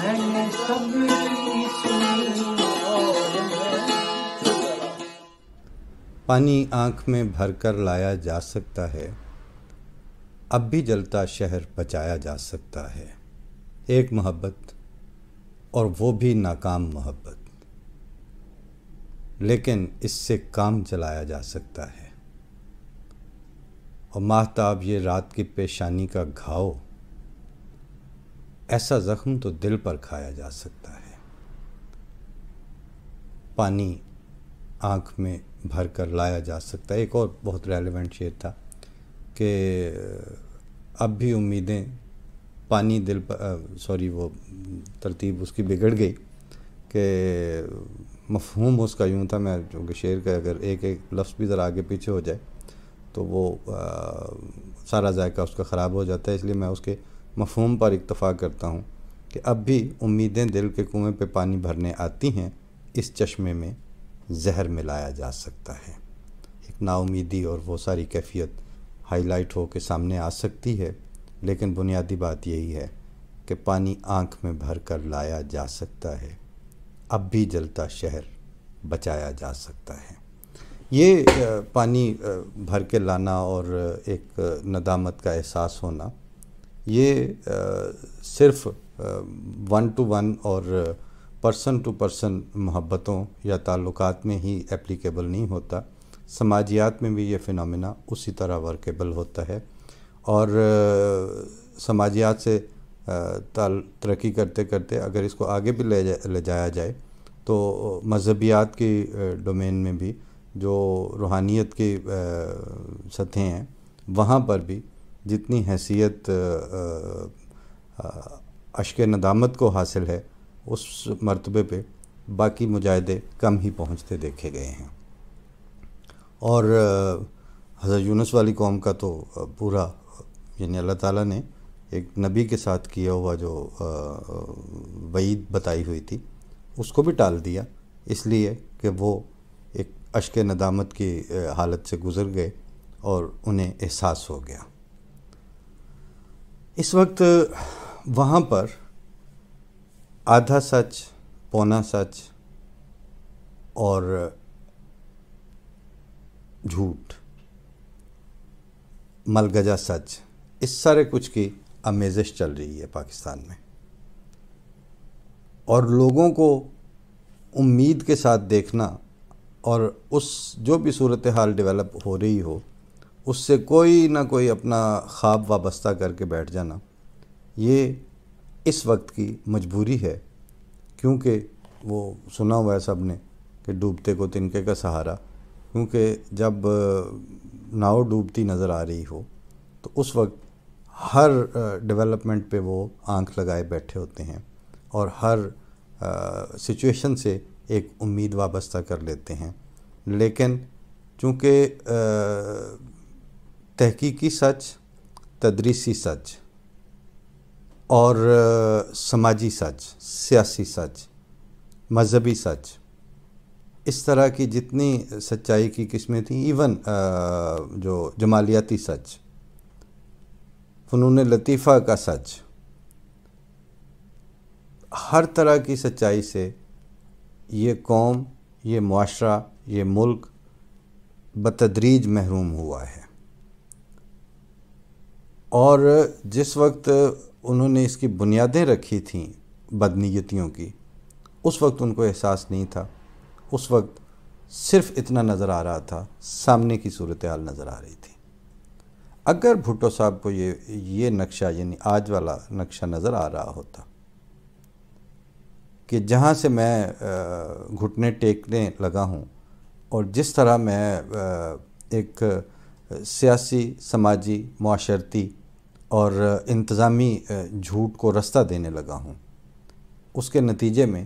میں نے سب کی سنی اور پانی آنکھ میں بھر کر لایا جا سکتا ہے، اب بھی جلتا شہر بچایا جا سکتا ہے۔ ایک محبت اور وہ بھی ناکام محبت، لیکن اس سے کام چلایا جا سکتا ہے۔ اور ماہتاب یہ رات کی پیشانی کا گھاؤ، ایسا زخم تو دل پر کھایا جا سکتا ہے۔ پانی آنکھ میں بھر کر لایا جا سکتا ہے۔ ایک اور بہت ریلیونٹ شعر تھا کہ اب بھی امیدیں پانی دل پر وہ ترتیب اس کی بگڑ گئی کہ مفہوم اس کا یوں تھا، میں چونکہ شعر کا اگر ایک ایک لفظ بھی ذرا آگے پیچھے ہو جائے تو وہ سارا ذائقہ اس کا خراب ہو جاتا ہے، اس لیے میں اس کے مفہوم پر اکتفا کرتا ہوں کہ اب بھی امیدیں دل کے کنویں پہ پانی بھرنے آتی ہیں، اس چشمے میں زہر ملایا جا سکتا ہے۔ ایک نا امیدی اور وہ ساری کیفیت ہائی لائٹ ہو کے سامنے آ سکتی ہے، لیکن بنیادی بات یہی ہے کہ پانی آنکھ میں بھر کر لایا جا سکتا ہے، اب بھی جلتا شہر بچایا جا سکتا ہے۔ یہ پانی بھر کے لانا اور ایک ندامت کا احساس ہونا، یہ صرف ون ٹو ون اور پرسن ٹو پرسن محبتوں یا تعلقات میں ہی اپلیکیبل نہیں ہوتا، سماجیات میں بھی یہ فنامنا اسی طرح ورکیبل ہوتا ہے۔ اور سماجیات سے ترقی کرتے کرتے اگر اس کو آگے بھی لے جایا جائے تو مذہبیات کی ڈومین میں بھی جو روحانیت کی سطحیں ہیں، وہاں پر بھی جتنی حیثیت اشک ندامت کو حاصل ہے، اس مرتبے پہ باقی مجاہدے کم ہی پہنچتے دیکھے گئے ہیں۔ اور حضرت یونس والی قوم کا تو پورا، یعنی اللہ تعالیٰ نے ایک نبی کے ساتھ کیا ہوا جو وعید بتائی ہوئی تھی، اس کو بھی ٹال دیا، اس لیے کہ وہ ایک اشک ندامت کی حالت سے گزر گئے اور انہیں احساس ہو گیا۔ اس وقت وہاں پر آدھا سچ، پونا سچ اور جھوٹ، ملگجا سچ، اس سارے کچھ کی آمیزش چل رہی ہے پاکستان میں، اور لوگوں کو امید کے ساتھ دیکھنا اور اس جو بھی صورتحال ڈیولپ ہو رہی ہو اس سے کوئی نہ کوئی اپنا خواب وابستہ کر کے بیٹھ جانا، یہ اس وقت کی مجبوری ہے، کیونکہ وہ سنا ہوا ہے سب نے کہ ڈوبتے کو تنکے کا سہارا، کیونکہ جب ناؤ ڈوبتی نظر آ رہی ہو تو اس وقت ہر ڈیولپمنٹ پہ وہ آنکھ لگائے بیٹھے ہوتے ہیں اور ہر سچویشن سے ایک امید وابستہ کر لیتے ہیں۔ لیکن چونکہ تحقیقی سچ، تدریسی سچ اور سماجی سچ، سیاسی سچ، مذہبی سچ، اس طرح کی جتنی سچائی کی قسمیں تھیں، ایون جو جمالیاتی سچ، فنون لطیفہ کا سچ، ہر طرح کی سچائی سے یہ قوم، یہ معاشرہ، یہ ملک بتدریج محروم ہوا ہے۔ اور جس وقت انہوں نے اس کی بنیادیں رکھی تھیں بدنیتیوں کی، اس وقت ان کو احساس نہیں تھا، اس وقت صرف اتنا نظر آ رہا تھا، سامنے کی صورتحال نظر آ رہی تھی۔ اگر بھٹو صاحب کو یہ نقشہ، یعنی آج والا نقشہ نظر آ رہا ہوتا کہ جہاں سے میں گھٹنے ٹیکنے لگا ہوں اور جس طرح میں ایک سیاسی، سماجی، معاشرتی اور انتظامی جھوٹ کو رستہ دینے لگا ہوں، اس کے نتیجے میں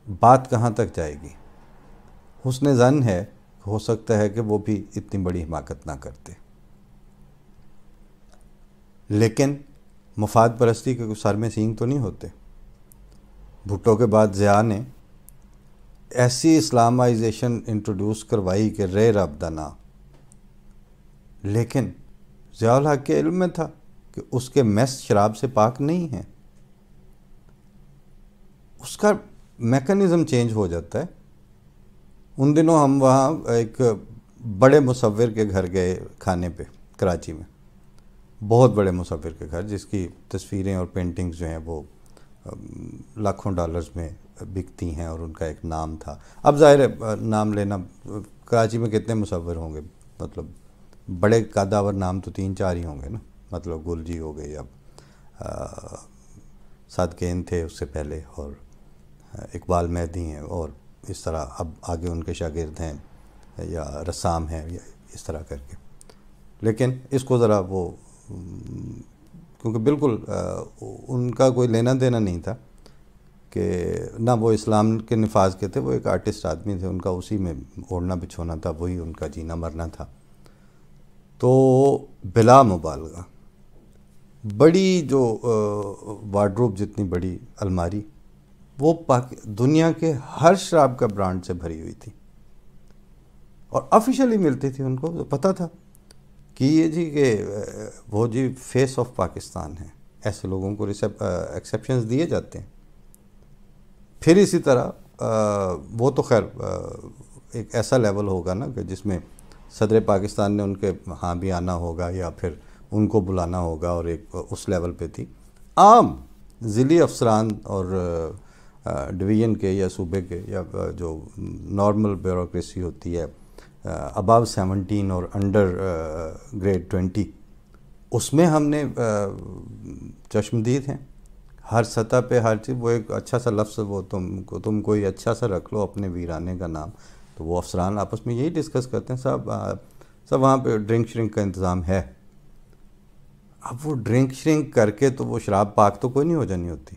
بات کہاں تک جائے گی؟ حسن ظن ہے، ہو سکتا ہے کہ وہ بھی اتنی بڑی حماقت نہ کرتے، لیکن مفاد پرستی کے سر میں سینگ تو نہیں ہوتے۔ بھٹو کے بعد ضیاء نے ایسی اسلامائزیشن انٹروڈیوس کروائی کہ رے رب دا نا، لیکن ضیاء الحق کے علم میں تھا کہ اس کے میس شراب سے پاک نہیں ہیں، اس کا میکانزم چینج ہو جاتا ہے. ان دنوں ہم وہاں ایک بڑے مصور کے گھر گئے کھانے پہ کراچی میں، بہت بڑے مصور کے گھر، جس کی تصویریں اور پینٹنگز جو ہیں وہ لاکھوں ڈالرز میں بکتی ہیں، اور ان کا ایک نام تھا. اب ظاہر ہے نام لینا، کراچی میں کتنے مصور ہوں گے، مطلب بڑے قداور نام تو 3-4 ہی ہوں گے نا، مطلب گل جی ہو گئے، اب صادقین تھے اس سے پہلے، اور اقبال مہدی ہیں، اور اس طرح اب آگے ان کے شاگرد ہیں یا رسام ہیں، یا اس طرح کر کے. لیکن اس کو ذرا وہ کیونکہ بالکل ان کا کوئی لینا دینا نہیں تھا کہ نہ وہ اسلام کے نفاذ کے تھے، وہ ایک آرٹسٹ آدمی تھے، ان کا اسی میں اوڑھنا بچھونا تھا، وہی ان کا جینا مرنا تھا. تو بلا مبالغہ بڑی جو وارڈروب جتنی بڑی الماری، وہ دنیا کے ہر شراب کا برانڈ سے بھری ہوئی تھی، اور آفیشیلی ملتی تھی. ان کو پتہ تھا کہ یہ جی کہ وہ جی فیس آف پاکستان ہے، ایسے لوگوں کو ایکسیپشنز دیے جاتے ہیں. پھر اسی طرح وہ تو خیر ایک ایسا لیول ہوگا نا کہ جس میں صدر پاکستان نے ان کے ہاں بھی آنا ہوگا، یا پھر ان کو بلانا ہوگا، اور ایک اس لیول پہ تھی. عام ضلعی افسران اور ڈویژن کے یا صوبے کے یا جو نارمل بیوروکریسی ہوتی ہے اباو 17 اور انڈر گریڈ 20، اس میں ہم نے چشمدید ہیں ہر سطح پہ، ہر چیز. وہ ایک اچھا سا لفظ، وہ تم کوئی اچھا سا رکھ لو اپنے ویرانے کا نام، تو وہ افسران آپس میں یہی ڈسکس کرتے ہیں، سب وہاں پہ ڈرنک شرنک کا انتظام ہے. اب وہ ڈرنک شرنک کر کے تو وہ شراب پاک تو کوئی نہیں ہو جانی ہوتی.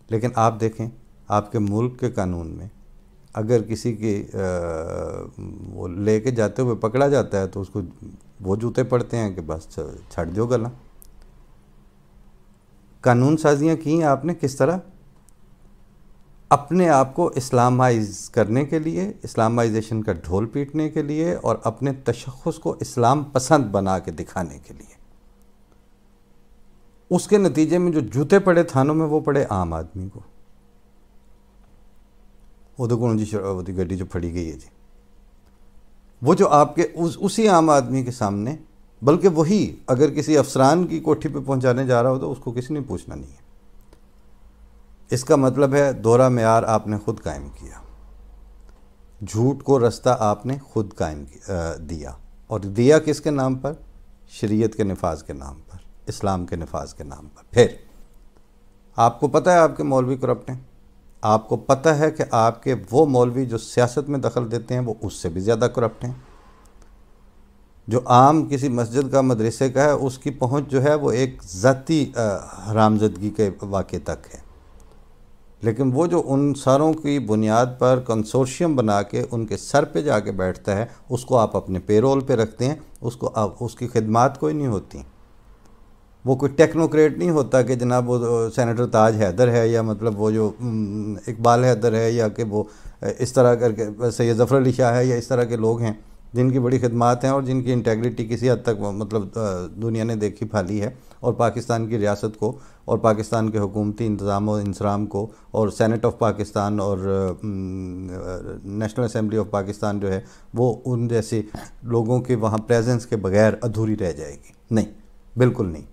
لیکن آپ دیکھیں آپ کے ملک کے قانون میں اگر کسی کی وہ لے کے جاتے ہوئے پکڑا جاتا ہے تو اس کو وہ جوتے پڑتے ہیں کہ بس چھڑ دو گلا. قانون سازیاں کی ہیں آپ نے کس طرح اپنے آپ کو اسلامائز کرنے کے لیے، اسلامائزیشن کا ڈھول پیٹنے کے لیے، اور اپنے تشخص کو اسلام پسند بنا کے دکھانے کے لیے. اس کے نتیجے میں جو جوتے پڑے تھانوں میں وہ پڑے عام آدمی کو. وہ تو کون جی وہ گڈی جو پھڑی گئی ہے جی، وہ جو آپ کے اسی عام آدمی کے سامنے، بلکہ وہی اگر کسی افسران کی کوٹھی پہ پہنچانے جا رہا ہو تو اس کو کسی نے پوچھنا نہیں ہے. اس کا مطلب ہے دوہرا معیار آپ نے خود قائم کیا، جھوٹ کو رستہ آپ نے خود قائم دیا. اور دیا کس کے نام پر؟ شریعت کے نفاذ کے نام پر، اسلام کے نفاذ کے نام پر. پھر آپ کو پتہ ہے آپ کے مولوی کرپٹ ہیں، آپ کو پتہ ہے کہ آپ کے وہ مولوی جو سیاست میں دخل دیتے ہیں وہ اس سے بھی زیادہ کرپٹ ہیں. جو عام کسی مسجد کا مدرسے کا ہے اس کی پہنچ جو ہے وہ ایک ذاتی حرامزدگی کے واقعے تک ہے. لیکن وہ جو ان ساروں کی بنیاد پر کنسورشیم بنا کے ان کے سر پہ جا کے بیٹھتا ہے، اس کو آپ اپنے پیرول پہ رکھتے ہیں، اس کی خدمات کوئی نہیں ہوتی. وہ کوئی ٹیکنوکریٹ نہیں ہوتا کہ جناب وہ سینیٹر تاج حیدر ہے، یا مطلب وہ جو اقبال حیدر ہے، یا کہ وہ اس طرح کر کے سید ظفر علی شاہ ہے، یا اس طرح کے لوگ ہیں جن کی بڑی خدمات ہیں اور جن کی انٹیگریٹی کسی حد تک مطلب دنیا نے دیکھی پھالی ہے، اور پاکستان کی ریاست کو اور پاکستان کے حکومتی انتظام و انصرام کو اور سینٹ آف پاکستان اور نیشنل اسمبلی آف پاکستان جو ہے وہ ان جیسے لوگوں کے وہاں پریزنس کے بغیر ادھوری رہ جائے گی. نہیں، بالکل نہیں.